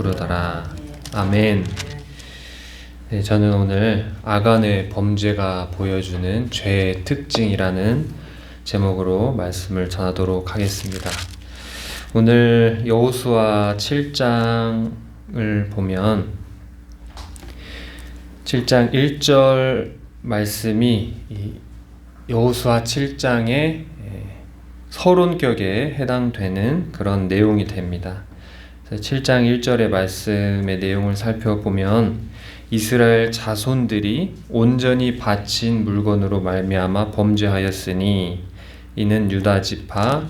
부르더라. 아멘. 네, 저는 오늘 아간의 범죄가 보여주는 죄의 특징이라는 제목으로 말씀을 전하도록 하겠습니다. 오늘 여호수아 7장을 보면 7장 1절 말씀이 여호수아 7장의 서론격에 해당되는 그런 내용이 됩니다. 7장 1절의 말씀의 내용을 살펴보면 이스라엘 자손들이 온전히 바친 물건으로 말미암아 범죄하였으니 이는 유다 지파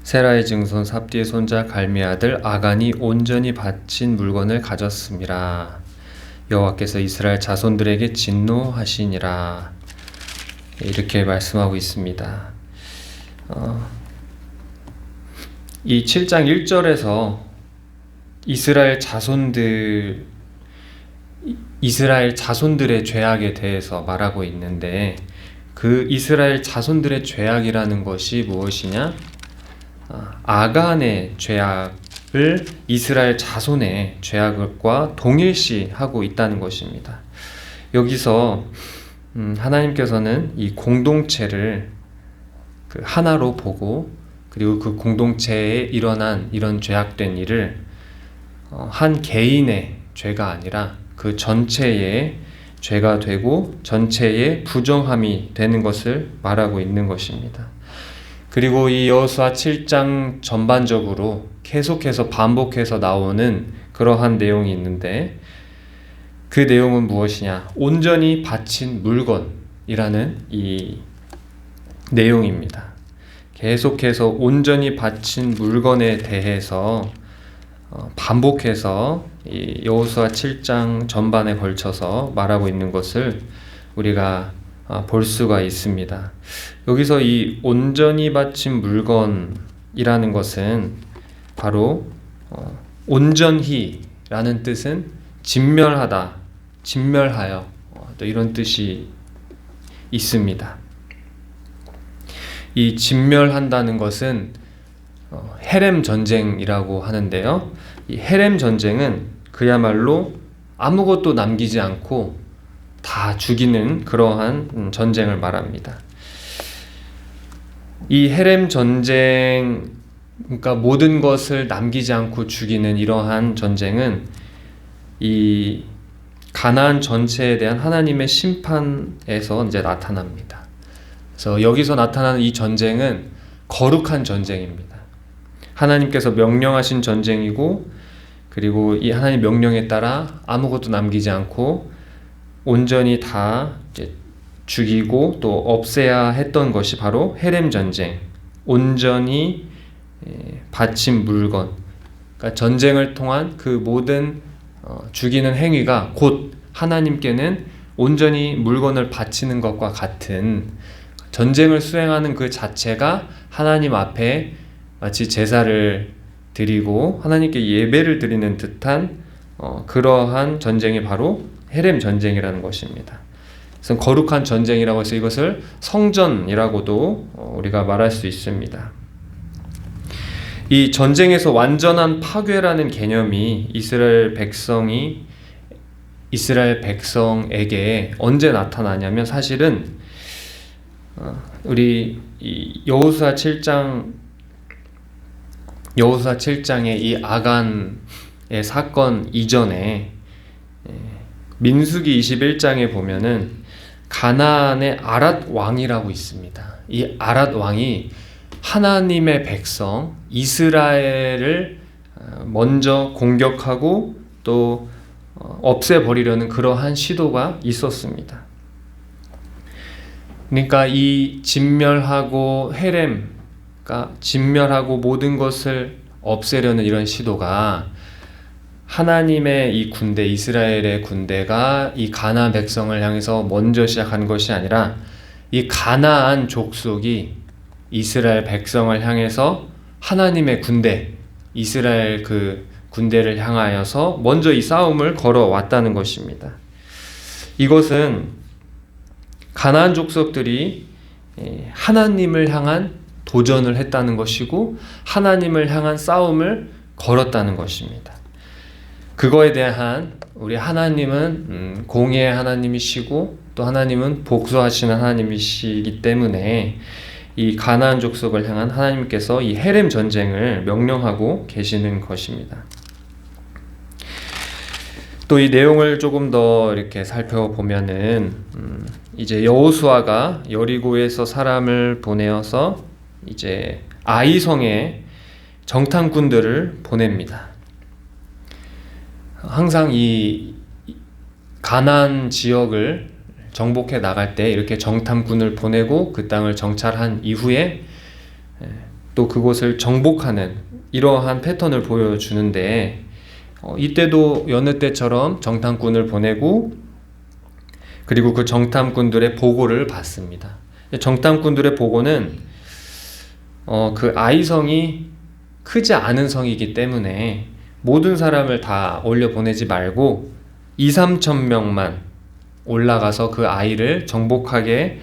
세라의 증손 삽디의 손자 갈미의 아들 아간이 온전히 바친 물건을 가졌음이라. 여호와께서 이스라엘 자손들에게 진노하시니라. 이렇게 말씀하고 있습니다. 이 7장 1절에서 이스라엘 자손들의 죄악에 대해서 말하고 있는데, 그 이스라엘 자손들의 죄악이라는 것이 무엇이냐? 아간의 죄악을 이스라엘 자손의 죄악과 동일시하고 있다는 것입니다. 여기서 하나님께서는 이 공동체를 하나로 보고, 그리고 그 공동체에 일어난 이런 죄악된 일을 한 개인의 죄가 아니라 그 전체의 죄가 되고 전체의 부정함이 되는 것을 말하고 있는 것입니다. 그리고 이 여호수아 7장 전반적으로 계속해서 반복해서 나오는 그러한 내용이 있는데, 그 내용은 무엇이냐? 온전히 바친 물건이라는 이 내용입니다. 계속해서 온전히 바친 물건에 대해서 반복해서 이 여호수아 7장 전반에 걸쳐서 말하고 있는 것을 우리가 볼 수가 있습니다. 여기서 이 온전히 바친 물건이라는 것은 바로 온전히라는 뜻은 진멸하다, 진멸하여, 또 이런 뜻이 있습니다. 이 진멸한다는 것은 헤렘 전쟁이라고 하는데요. 이 헤렘 전쟁은 그야말로 아무것도 남기지 않고 다 죽이는 그러한 전쟁을 말합니다. 이 헤렘 전쟁, 그러니까 모든 것을 남기지 않고 죽이는 이러한 전쟁은 이 가나안 전체에 대한 하나님의 심판에서 이제 나타납니다. 그래서 여기서 나타나는 이 전쟁은 거룩한 전쟁입니다. 하나님께서 명령하신 전쟁이고, 그리고 이 하나님 명령에 따라 아무것도 남기지 않고 온전히 다 이제 죽이고 또 없애야 했던 것이 바로 헤렘 전쟁, 온전히 바친 물건. 그러니까 전쟁을 통한 그 모든 죽이는 행위가 곧 하나님께는 온전히 물건을 바치는 것과 같은, 전쟁을 수행하는 그 자체가 하나님 앞에 마치 제사를 드리고 하나님께 예배를 드리는 듯한 그러한 전쟁이 바로 헤렘 전쟁이라는 것입니다. 그래서 거룩한 전쟁이라고 해서 이것을 성전이라고도 우리가 말할 수 있습니다. 이 전쟁에서 완전한 파괴라는 개념이 이스라엘 백성에게 언제 나타나냐면, 사실은 우리 여호수아 7장의 이 아간의 사건 이전에 민수기 21장에 보면은 가나안의 아랏 왕이라고 있습니다. 이 아랏 왕이 하나님의 백성 이스라엘을 먼저 공격하고 또 없애버리려는 그러한 시도가 있었습니다. 그러니까 이 진멸하고 그러니까 진멸하고 모든 것을 없애려는 이런 시도가 하나님의 이 군대, 이스라엘의 군대가 이 가나안 백성을 향해서 먼저 시작한 것이 아니라 이 가나안 족속이 이스라엘 백성을 향해서 하나님의 군대, 이스라엘 그 군대를 향하여서 먼저 이 싸움을 걸어왔다는 것입니다. 이것은 가나안 족속들이 하나님을 향한 도전을 했다는 것이고, 하나님을 향한 싸움을 걸었다는 것입니다. 그거에 대한 우리 하나님은 공의의 하나님이시고 또 하나님은 복수하시는 하나님이시기 때문에 이 가나안 족속을 향한 하나님께서 이 헤렘 전쟁을 명령하고 계시는 것입니다. 또 이 내용을 조금 더 이렇게 살펴보면은 이제 여호수아가 여리고에서 사람을 보내어서 이제 아이성에 정탐꾼들을 보냅니다. 항상 이 가나안 지역을 정복해 나갈 때 이렇게 정탐꾼을 보내고 그 땅을 정찰한 이후에 또 그곳을 정복하는 이러한 패턴을 보여주는데 이때도 여느 때처럼 정탐꾼을 보내고 그리고 그 정탐꾼들의 보고를 받습니다. 정탐꾼들의 보고는 그 아이성이 크지 않은 성이기 때문에 모든 사람을 다 올려보내지 말고 2-3천 명만 올라가서 그 아이를 정복하게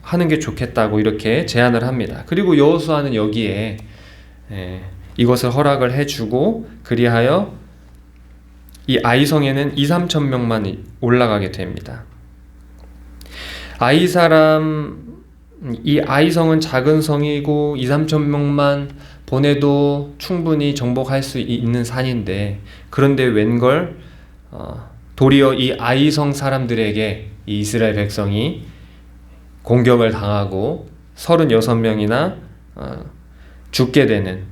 하는 게 좋겠다고 이렇게 제안을 합니다. 그리고 여호수아는 여기에 이것을 허락을 해주고 그리하여 이 아이성에는 2-3천 명만 올라가게 됩니다. 이 아이성은 작은 성이고 2-3천 명만 보내도 충분히 정복할 수 있는 산인데 그런데 웬걸 도리어 이 아이성 사람들에게 이 이스라엘 백성이 공격을 당하고 36명이나 죽게 되는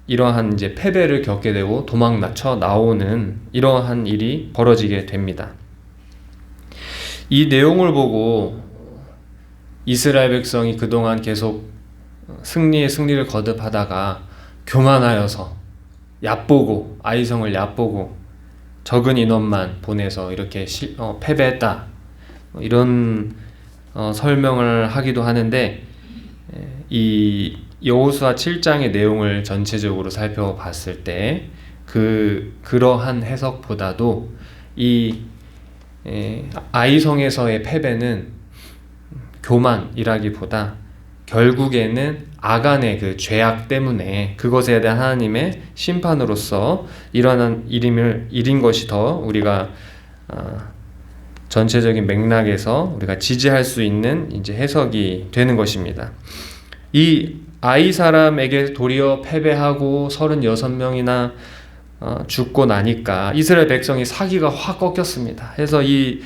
이러한 이제 패배를 겪게 되고 도망쳐 나오는 이러한 일이 벌어지게 됩니다. 이 내용을 보고 이스라엘 백성이 그동안 계속 승리를 거듭하다가 교만하여서 얕보고 아이성을 얕보고 적은 인원만 보내서 이렇게 패배했다 이런 설명을 하기도 하는데 이 여호수아 7장의 내용을 전체적으로 살펴봤을 때 그러한 해석보다도 이 아이성에서의 패배는 교만이라기보다 결국에는 아간의 그 죄악 때문에 그것에 대한 하나님의 심판으로서 일어난 일인 것이 더 우리가 전체적인 맥락에서 우리가 지지할 수 있는 이제 해석이 되는 것입니다. 이 아이 사람에게 도리어 패배하고 36명이나 죽고 나니까 이스라엘 백성이 사기가 확 꺾였습니다. 그래서 이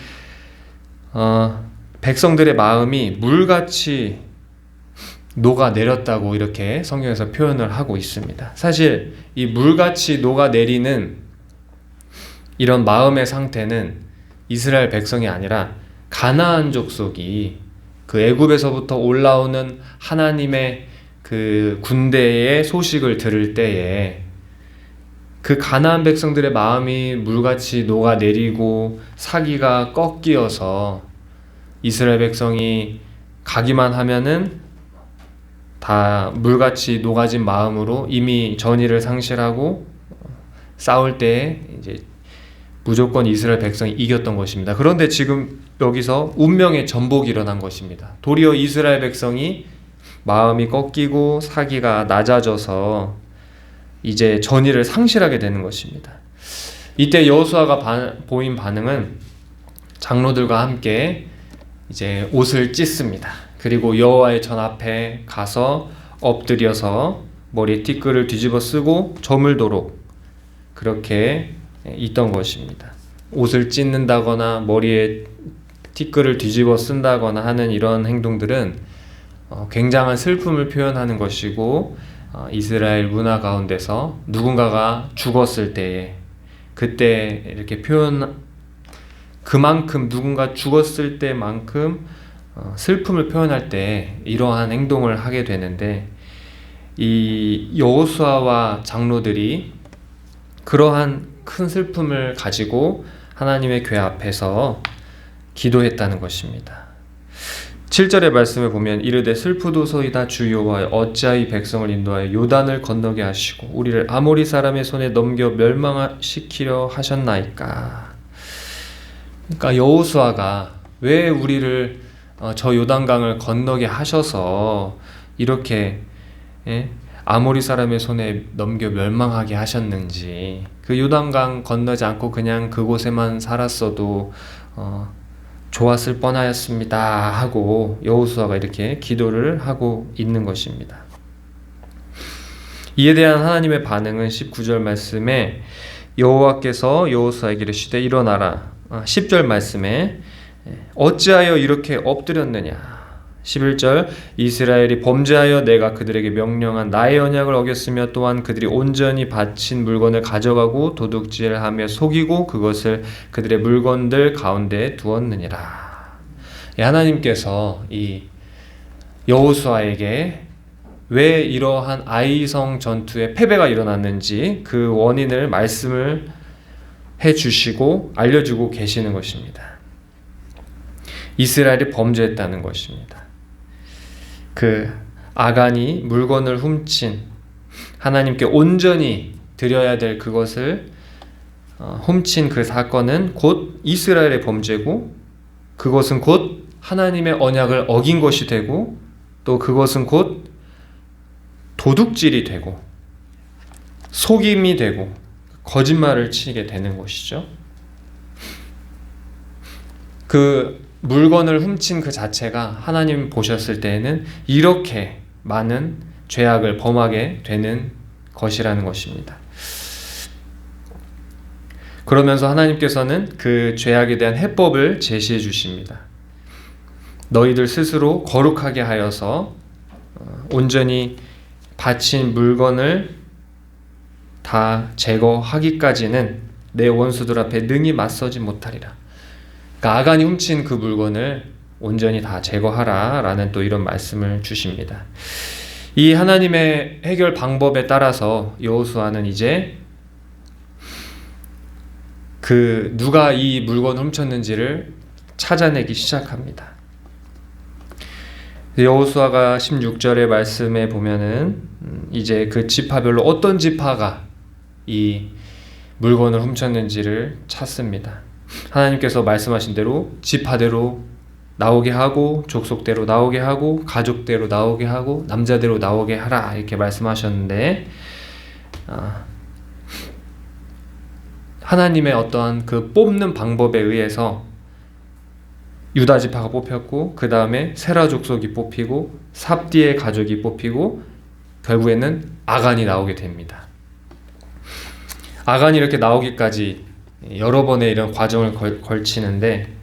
백성들의 마음이 물같이 녹아내렸다고 이렇게 성경에서 표현을 하고 있습니다. 사실 이 물같이 녹아내리는 이런 마음의 상태는 이스라엘 백성이 아니라 가나안 족속이 그 애굽에서부터 올라오는 하나님의 그 군대의 소식을 들을 때에 그 가나안 백성들의 마음이 물같이 녹아내리고 사기가 꺾이어서 이스라엘 백성이 가기만 하면은 다 물같이 녹아진 마음으로 이미 전의를 상실하고 싸울 때 이제 무조건 이스라엘 백성이 이겼던 것입니다. 그런데 지금 여기서 운명의 전복이 일어난 것입니다. 도리어 이스라엘 백성이 마음이 꺾이고 사기가 낮아져서 이제 전의를 상실하게 되는 것입니다. 이때 여호수아가 보인 반응은 장로들과 함께 이제 옷을 찢습니다. 그리고 여호와의 전 앞에 가서 엎드려서 머리에 티끌을 뒤집어 쓰고 저물도록 그렇게 있던 것입니다. 옷을 찢는다거나 머리에 티끌을 뒤집어 쓴다거나 하는 이런 행동들은 굉장한 슬픔을 표현하는 것이고 이스라엘 문화 가운데서 누군가가 죽었을 때에 그때 이렇게 그만큼 누군가 죽었을 때만큼 슬픔을 표현할 때 이러한 행동을 하게 되는데 이 여호수아와 장로들이 그러한 큰 슬픔을 가지고 하나님의 궤 앞에서 기도했다는 것입니다. 7절의 말씀을 보면 이르되 슬프도소이다 주 여호와여 어찌하여 백성을 인도하여 요단을 건너게 하시고 우리를 아모리 사람의 손에 넘겨 멸망시키려 하셨나이까. 그러니까 여호수아가 왜 우리를 저 요단강을 건너게 하셔서 이렇게 아모리 사람의 손에 넘겨 멸망하게 하셨는지, 그 요단강 건너지 않고 그냥 그곳에만 살았어도 좋았을 뻔하였습니다 하고 여호수아가 이렇게 기도를 하고 있는 것입니다. 이에 대한 하나님의 반응은 19절 말씀에 여호와께서 여호수아에게 이르시되 일어나라. 10절 말씀에 어찌하여 이렇게 엎드렸느냐. 11절 이스라엘이 범죄하여 내가 그들에게 명령한 나의 언약을 어겼으며 또한 그들이 온전히 바친 물건을 가져가고 도둑질하며 속이고 그것을 그들의 물건들 가운데 두었느니라. 하나님께서 이 여호수아에게 왜 이러한 아이성 전투에 패배가 일어났는지 그 원인을 말씀을 해주시고 알려주고 계시는 것입니다. 이스라엘이 범죄했다는 것입니다. 그 아간이 물건을 훔친, 하나님께 온전히 드려야 될 그것을 훔친 그 사건은 곧 이스라엘의 범죄고, 그것은 곧 하나님의 언약을 어긴 것이 되고, 또 그것은 곧 도둑질이 되고 속임이 되고 거짓말을 치게 되는 것이죠. 그 물건을 훔친 그 자체가 하나님 보셨을 때에는 이렇게 많은 죄악을 범하게 되는 것이라는 것입니다. 그러면서 하나님께서는 그 죄악에 대한 해법을 제시해 주십니다. 너희들 스스로 거룩하게 하여서 온전히 바친 물건을 다 제거하기까지는 내 원수들 앞에 능히 맞서지 못하리라. 그러니까 아간이 훔친 그 물건을 온전히 다 제거하라 라는 또 이런 말씀을 주십니다. 이 하나님의 해결 방법에 따라서 여호수아는 이제 그 누가 이 물건을 훔쳤는지를 찾아내기 시작합니다. 여호수아가 16절의 말씀에 보면은 이제 그 지파별로 어떤 지파가 이 물건을 훔쳤는지를 찾습니다. 하나님께서 말씀하신 대로 지파대로 나오게 하고 족속대로 나오게 하고 가족대로 나오게 하고 남자대로 나오게 하라 이렇게 말씀하셨는데, 하나님의 어떠한 그 뽑는 방법에 의해서 유다 지파가 뽑혔고, 그 다음에 세라 족속이 뽑히고 삽디의 가족이 뽑히고 결국에는 아간이 나오게 됩니다. 아간이 이렇게 나오기까지 여러 번의 이런 과정을 걸치는데,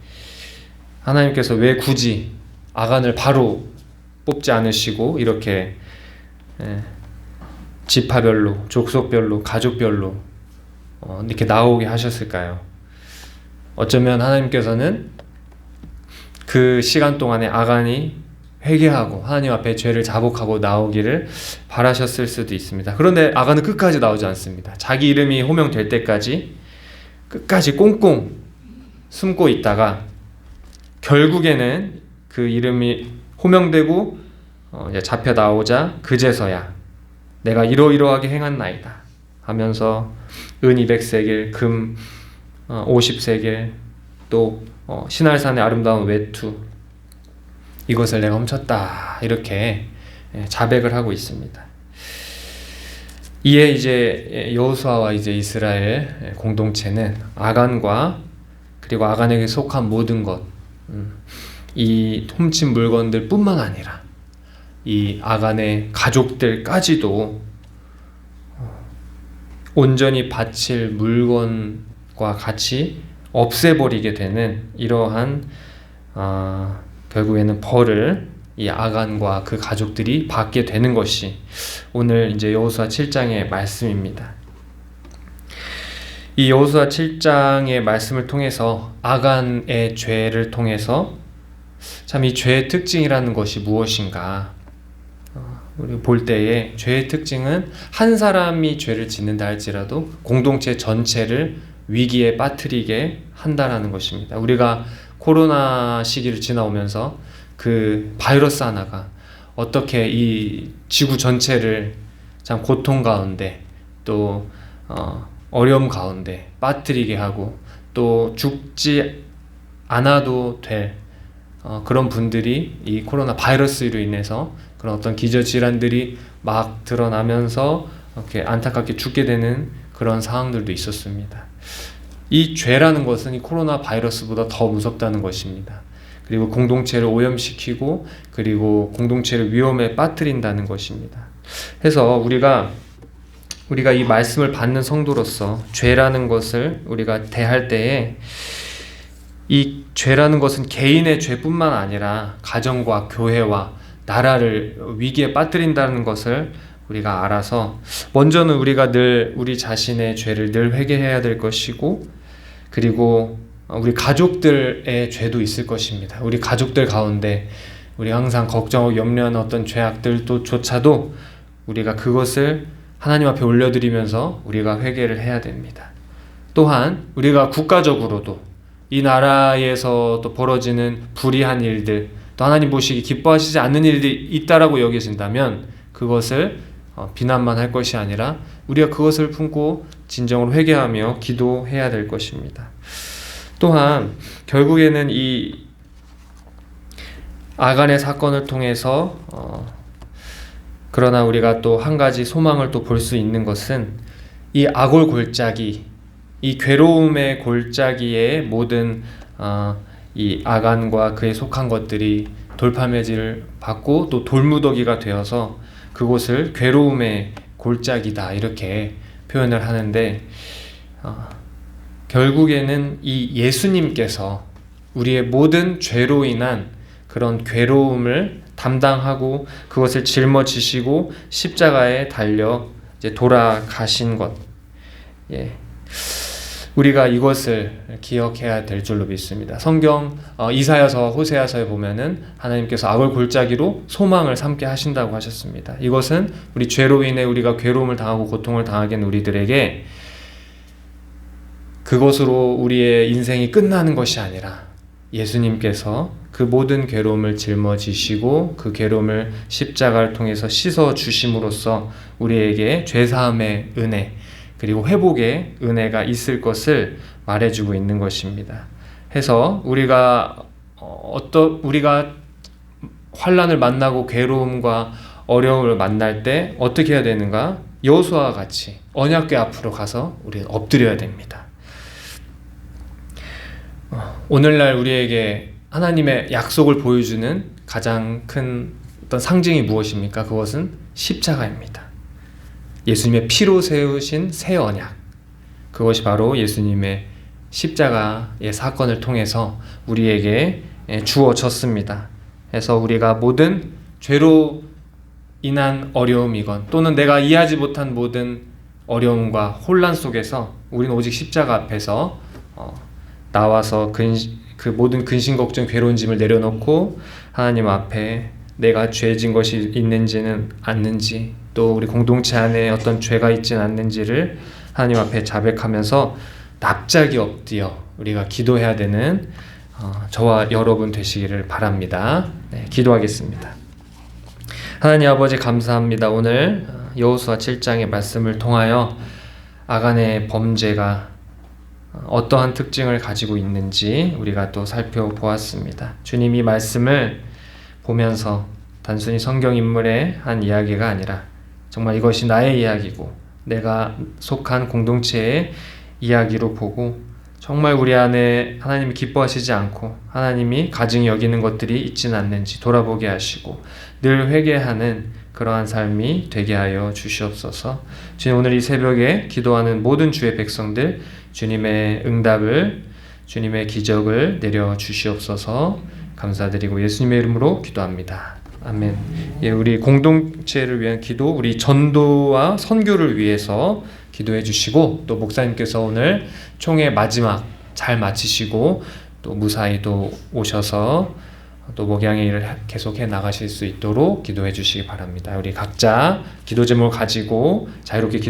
하나님께서 왜 굳이 아간을 바로 뽑지 않으시고 이렇게 지파별로, 족속별로, 가족별로 이렇게 나오게 하셨을까요? 어쩌면 하나님께서는 그 시간 동안에 아간이 회개하고 하나님 앞에 죄를 자복하고 나오기를 바라셨을 수도 있습니다. 그런데 아간은 끝까지 나오지 않습니다. 자기 이름이 호명될 때까지 끝까지 꽁꽁 숨고 있다가 결국에는 그 이름이 호명되고 이제 잡혀 나오자 그제서야 내가 이러이러하게 행한나이다 하면서 은 200세겔, 금 50세겔, 또 신할산의 아름다운 외투, 이것을 내가 훔쳤다 이렇게 자백을 하고 있습니다. 이에 이제 여호수아와 이제 이스라엘 공동체는 아간과 그리고 아간에게 속한 모든 것, 이 훔친 물건들 뿐만 아니라 이 아간의 가족들까지도 온전히 바칠 물건과 같이 없애버리게 되는 이러한 결국에는 벌을 이 아간과 그 가족들이 받게 되는 것이 오늘 이제 여호수아 7장의 말씀입니다. 이 여호수아 7장의 말씀을 통해서 아간의 죄를 통해서 참 이 죄의 특징이라는 것이 무엇인가 우리 볼 때에 죄의 특징은 한 사람이 죄를 짓는다 할지라도 공동체 전체를 위기에 빠뜨리게 한다라는 것입니다. 우리가 코로나 시기를 지나오면서 그 바이러스 하나가 어떻게 이 지구 전체를 참 고통 가운데 또 어려움 가운데 빠뜨리게 하고 또 죽지 않아도 될 그런 분들이 이 코로나 바이러스로 인해서 그런 어떤 기저질환들이 막 드러나면서 이렇게 안타깝게 죽게 되는 그런 상황들도 있었습니다. 이 죄라는 것은 이 코로나 바이러스보다 더 무섭다는 것입니다. 그리고 공동체를 오염시키고 그리고 공동체를 위험에 빠뜨린다는 것입니다. 그래서 우리가 이 말씀을 받는 성도로서 죄라는 것을 우리가 대할 때에 이 죄라는 것은 개인의 죄뿐만 아니라 가정과 교회와 나라를 위기에 빠뜨린다는 것을 우리가 알아서 먼저는 우리가 늘 우리 자신의 죄를 늘 회개해야 될 것이고 그리고 우리 가족들의 죄도 있을 것입니다. 우리 가족들 가운데 우리 항상 걱정하고 염려하는 어떤 죄악들조차도 우리가 그것을 하나님 앞에 올려드리면서 우리가 회개를 해야 됩니다. 또한 우리가 국가적으로도 이 나라에서 또 벌어지는 불의한 일들, 또 하나님 보시기 기뻐하시지 않는 일들이 있다라고 여기신다면 그것을 비난만 할 것이 아니라 우리가 그것을 품고 진정으로 회개하며 기도해야 될 것입니다. 또한 결국에는 이 아간의 사건을 통해서 그러나 우리가 또 한 가지 소망을 또 볼 수 있는 것은 이 아골 골짜기, 이 괴로움의 골짜기에 모든 이 아간과 그에 속한 것들이 돌팔매질을 받고 또 돌무더기가 되어서 그곳을 괴로움의 골짜기다 이렇게 표현을 하는데 결국에는 이 예수님께서 우리의 모든 죄로 인한 그런 괴로움을 담당하고 그것을 짊어지시고 십자가에 달려 이제 돌아가신 것, 우리가 이것을 기억해야 될 줄로 믿습니다. 성경 이사야서, 호세아서에 보면은 하나님께서 악을 골짜기로 소망을 삼게 하신다고 하셨습니다. 이것은 우리 죄로 인해 우리가 괴로움을 당하고 고통을 당하게 된 우리들에게 그것으로 우리의 인생이 끝나는 것이 아니라 예수님께서 그 모든 괴로움을 짊어지시고 그 괴로움을 십자가를 통해서 씻어 주심으로써 우리에게 죄사함의 은혜 그리고 회복의 은혜가 있을 것을 말해주고 있는 것입니다. 해서 우리가 환난을 만나고 괴로움과 어려움을 만날 때 어떻게 해야 되는가? 여호수아와 같이 언약궤 앞으로 가서 우리는 엎드려야 됩니다. 오늘날 우리에게 하나님의 약속을 보여주는 가장 큰 어떤 상징이 무엇입니까? 그것은 십자가입니다. 예수님의 피로 세우신 새 언약, 그것이 바로 예수님의 십자가의 사건을 통해서 우리에게 주어졌습니다. 그래서 우리가 모든 죄로 인한 어려움이건 또는 내가 이해하지 못한 모든 어려움과 혼란 속에서 우리는 오직 십자가 앞에서 나와서 그 모든 근심 걱정 괴로운 짐을 내려놓고 하나님 앞에 내가 죄진 것이 있는지는 않는지 또 우리 공동체 안에 어떤 죄가 있지는 않는지를 하나님 앞에 자백하면서 납작이 엎드려 우리가 기도해야 되는 저와 여러분 되시기를 바랍니다. 기도하겠습니다. 하나님 아버지 감사합니다. 오늘 여호수아 7장의 말씀을 통하여 아간의 범죄가 어떠한 특징을 가지고 있는지 우리가 또 살펴보았습니다. 주님 이 말씀을 보면서 단순히 성경 인물의 한 이야기가 아니라 정말 이것이 나의 이야기고 내가 속한 공동체의 이야기로 보고 정말 우리 안에 하나님이 기뻐하시지 않고 하나님이 가증히 여기는 것들이 있지는 않는지 돌아보게 하시고 늘 회개하는 그러한 삶이 되게 하여 주시옵소서. 주님 오늘 이 새벽에 기도하는 모든 주의 백성들 주님의 응답을 주님의 기적을 내려 주시옵소서. 감사드리고 예수님의 이름으로 기도합니다. 아멘. 우리 공동체를 위한 기도, 우리 전도와 선교를 위해서 기도해 주시고 또 목사님께서 오늘 총회 마지막 잘 마치시고 또 무사히 또 오셔서 또 목양의 일을 계속해 나가실 수 있도록 기도해 주시기 바랍니다. 우리 각자 기도 제목을 가지고 자유롭게 기도